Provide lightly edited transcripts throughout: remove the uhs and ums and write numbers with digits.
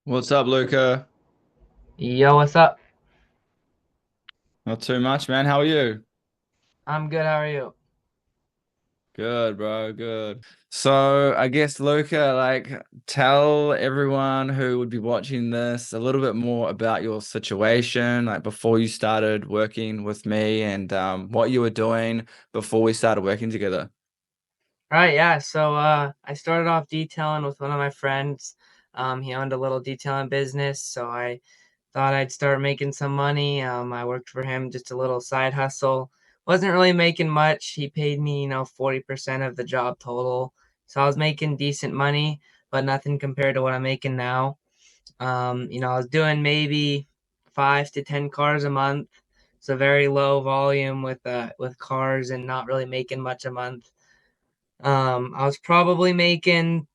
What's up, Luca? Yo, what's up? Not too much, man. How are you? I'm good. How are you? Good, bro. Good. So, I guess, Luca, tell everyone who would be watching this a little bit more about your situation, like before you started working with me and what you were doing before we started working together. Right, yeah. I started off detailing with one of my friends. He owned a little detailing business, so I thought I'd start making some money. I worked for him, just a little side hustle. Wasn't really making much. He paid me, 40% of the job total. So I was making decent money, but nothing compared to what I'm making now. I was doing maybe 5 to 10 cars a month. So very low volume with cars and not really making much a month. I was probably making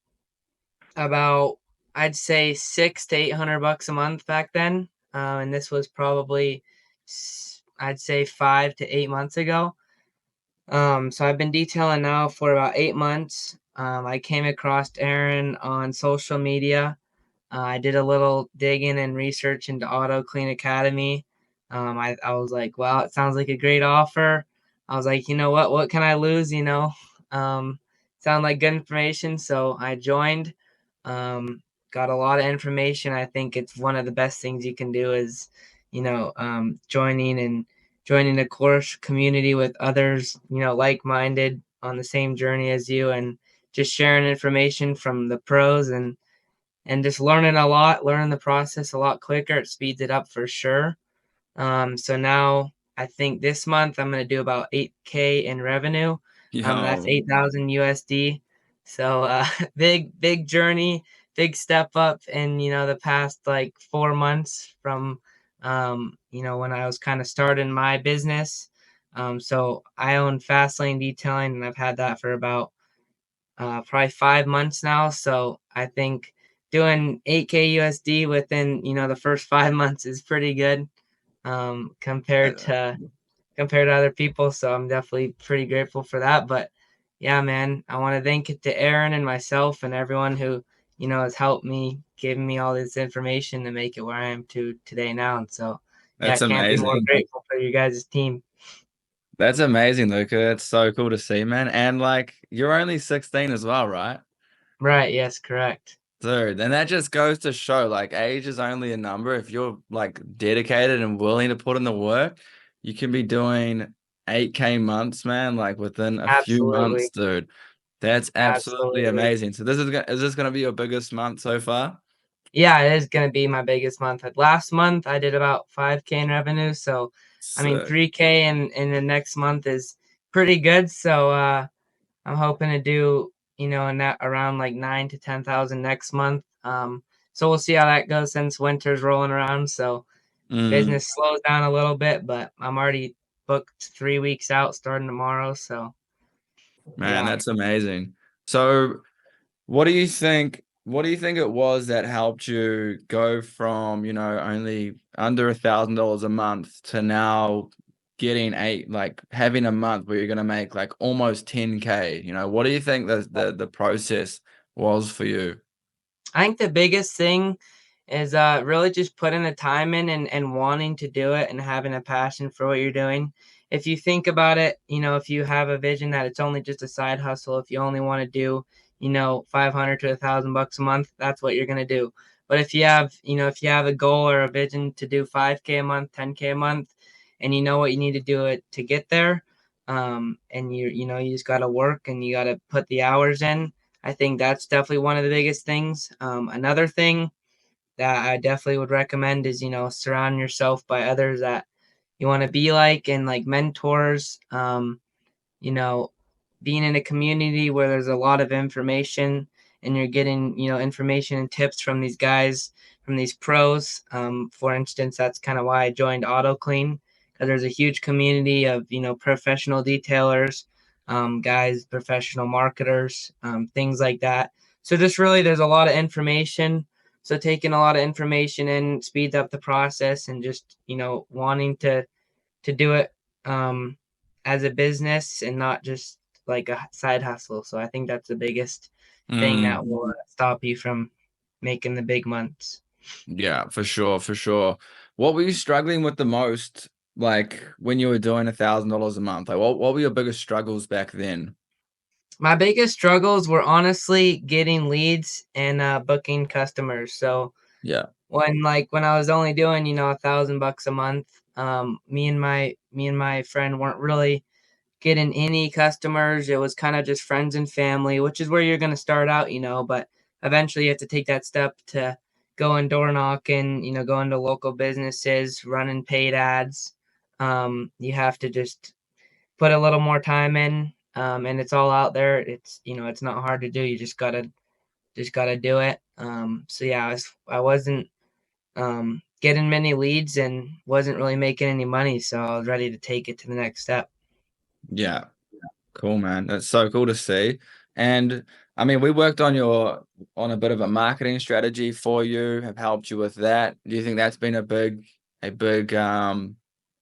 about, I'd say, 600 to 800 bucks a month back then. And this was probably, I'd say, 5 to 8 months ago. So I've been detailing now for about 8 months. I came across Aaron on social media. I did a little digging and research into Auto Clean Academy. I was like, wow, it sounds like a great offer. I was like, you know what? What can I lose? Um, sound like good information. So I joined. Um, got a lot of information. I think it's one of the best things you can do is, joining a course community with others, like-minded on the same journey as you, and just sharing information from the pros and just learning a lot, learning the process a lot quicker. It speeds it up for sure. So now I think this month I'm going to do about 8K in revenue. That's Yo, 8,000 USD. So big journey, big step up in the past like 4 months from when I was kind of starting my business. So I own Fastlane Detailing, and I've had that for about probably 5 months now. So I think doing 8K USD within the first 5 months is pretty good compared to other people. So I'm definitely pretty grateful for that. But yeah, man, I want to thank it to Aaron and myself and everyone who has helped me, giving me all this information to make it where I am to today now. And so yeah, I that's can't be more amazing. grateful for you guys' team. That's amazing, Luca. It's so cool to see, man. And you're only 16 as well, right? Right? Yes, correct. Dude, and that just goes to show age is only a number. If you're dedicated and willing to put in the work, you can be doing 8K months, man, like within a few months, Absolutely, dude. That's absolutely absolutely. amazing. So is this gonna be your biggest month so far? Yeah, it is going to be my biggest month. Like last month, I did about 5K in revenue. So, I mean, Sick. 3K in the next month is pretty good. So, I'm hoping to do, in that around like 9 to 10,000 next month. So we'll see how that goes since winter's rolling around. So Mm, business slows down a little bit, but I'm already booked 3 weeks out starting tomorrow. So man, yeah. that's amazing. So what do you think it was that helped you go from, only under $1,000 a month to now getting having a month where you're gonna make like almost 10K? What do you think the process was for you? I think the biggest thing is really just putting the time in and wanting to do it and having a passion for what you're doing. If you think about it, if you have a vision that it's only just a side hustle, if you only want to do, 500 to 1,000 bucks a month, that's what you're gonna do. But if you have a goal or a vision to do 5K a month, 10K a month, and you know what you need to do it to get there, and you just gotta work and you gotta put the hours in. I think that's definitely one of the biggest things. Another thing that I definitely would recommend is, surround yourself by others that you want to be like and like mentors. You know, Being in a community where there's a lot of information and you're getting, information and tips from these guys, from these pros. For instance, that's kind of why I joined AutoClean because there's a huge community of, professional detailers, guys, professional marketers, things like that. So just really, there's a lot of information. So taking a lot of information in speeds up the process and just, wanting to do it um, as a business and not just like a side hustle. So I think that's the biggest thing Mm. that will stop you from making the big months. Yeah, for sure, for sure. What were you struggling with the most, like when you were doing $1,000 a month? Like, what were your biggest struggles back then? My biggest struggles were honestly getting leads and booking customers. So Yeah, when I was only doing, $1,000 a month, me and my friend weren't really getting any customers. It was kind of just friends and family, which is where you're going to start out, but eventually you have to take that step to go and door knocking, go into local businesses, running paid ads. You have to just put a little more time in, and it's all out there. It's not hard to do. You just gotta do it. So yeah, I wasn't getting many leads and wasn't really making any money, so I was ready to take it to the next step. yeah. Cool, man. That's so cool to see. And I mean, we worked on a bit of a marketing strategy for you, have helped you with that. Do you think that's been a big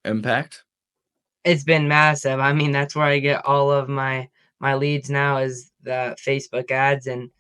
impact? It's been massive. I mean, that's where I get all of my leads now is the Facebook ads, and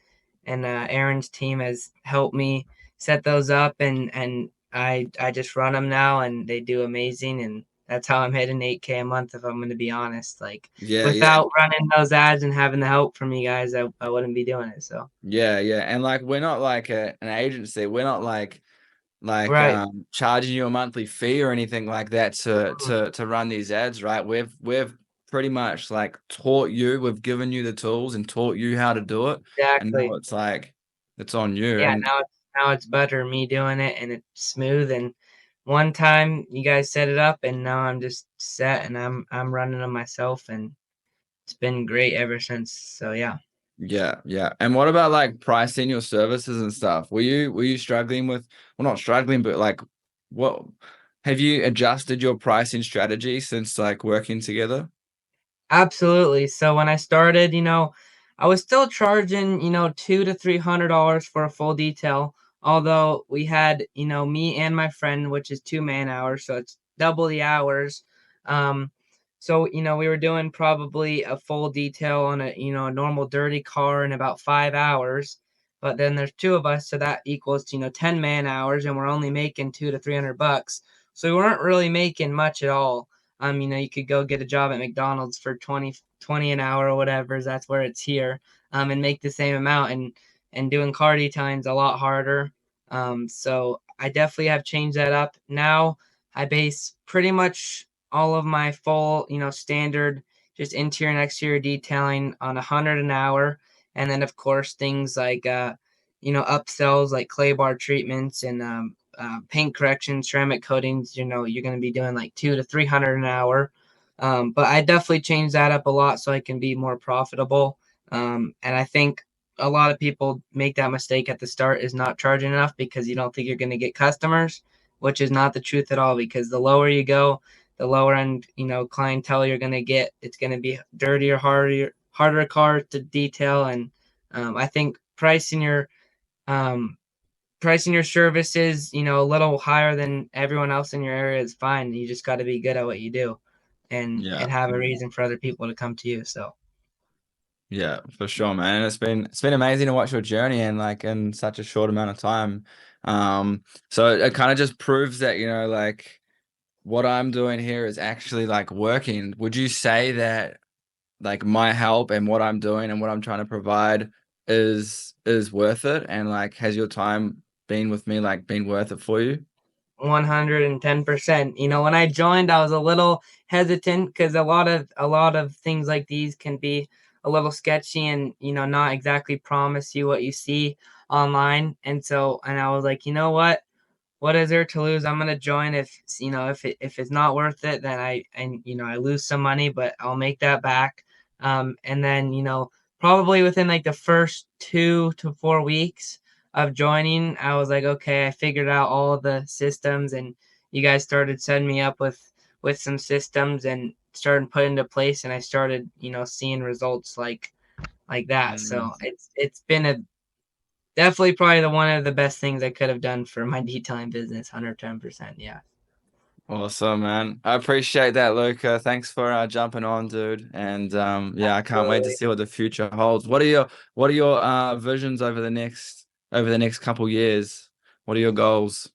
Aaron's team has helped me set those up, and I just run them now, and they do amazing, and that's how I'm hitting 8K a month. If I'm going to be honest, like Yeah, yeah. without running those ads and having the help from you guys, I wouldn't be doing it. So Yeah, yeah. And like we're not like an agency. We're not right. charging you a monthly fee or anything like that to Mhm. run these ads, right? We've pretty much like taught you, we've given you the tools and taught you how to do it. And now Exactly. it's like it's on you. Yeah, And now it's better me doing it, and it's smooth. And one time you guys set it up, and now I'm just set, and I'm running them myself, and it's been great ever since. So yeah. yeah, yeah. And what about like pricing your services and stuff? Were you struggling with, well, not struggling, but like what have you adjusted your pricing strategy since like working together? Absolutely. So when I started, I was still charging, $200 to $300 for a full detail. Although we had, me and my friend, which is 2 man hours, so it's double the hours. Um, so we were doing probably a full detail on a normal dirty car in about 5 hours. But then there's two of us, so that equals 10 man hours, and we're only making $200 to $300. So we weren't really making much at all. You could go get a job at McDonald's for 20 an hour or whatever. That's where it's here, and make the same amount. And doing car detailing is a lot harder. So I definitely have changed that up. Now I base pretty much all of my full, standard, just interior and exterior detailing on 100 an hour. And then of course things like, upsells like clay bar treatments and paint corrections, ceramic coatings, you're going to be doing like 200 to 300 an hour. But I definitely changed that up a lot so I can be more profitable. And I think a lot of people make that mistake at the start is not charging enough because you don't think you're going to get customers, which is not the truth at all. Because the lower you go, the lower end, clientele you're going to get. It's going to be dirtier, harder cars to detail. And I think um, pricing your services, a little higher than everyone else in your area is fine. You just got to be good at what you do, and Yeah. and have a reason for other people to come to you. So Yeah, for sure, man. It's been amazing to watch your journey and like in such a short amount of time. So it kind of just proves that, like what I'm doing here is actually like working. Would you say that like my help and what I'm doing and what I'm trying to provide is worth it? And like has your time been with me like been worth it for you? 110%. When I joined, I was a little hesitant because a lot of things like these can be a little sketchy and not exactly promise you what you see online. And I was like, you know what is there to lose? I'm gonna join. If it's not worth it, then I lose some money, but I'll make that back. And then probably within like the first 2 to 4 weeks of joining, I was like, okay, I figured out all of the systems, and you guys started setting me up with some systems and started put into place, and I started seeing results like that. So Mm. it's been a definitely probably the one of the best things I could have done for my detailing business, 110%. Yeah. Awesome, man. I appreciate that, Luca. Thanks for jumping on, dude. And yeah, I can't wait to Absolutely. see what the future holds. What are your visions over the next couple years? What are your goals?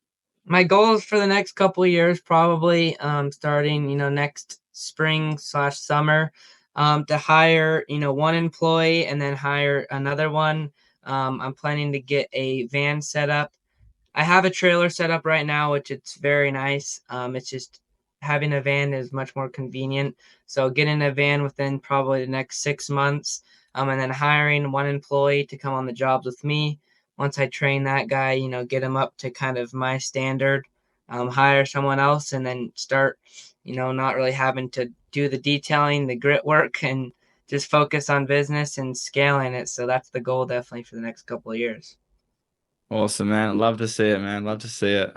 My goals for the next couple of years, probably starting, next spring/summer, to hire, one employee and then hire another one. I'm planning to get a van set up. I have a trailer set up right now, which it's very nice. It's just having a van is much more convenient. So getting a van within probably the next 6 months, and then hiring one employee to come on the jobs with me. Once I train that guy, get him up to kind of my standard, hire someone else, and then start, not really having to do the detailing, the grit work, and just focus on business and scaling it. So that's the goal definitely for the next couple of years. Awesome, man. Love to see it, man. Love to see it.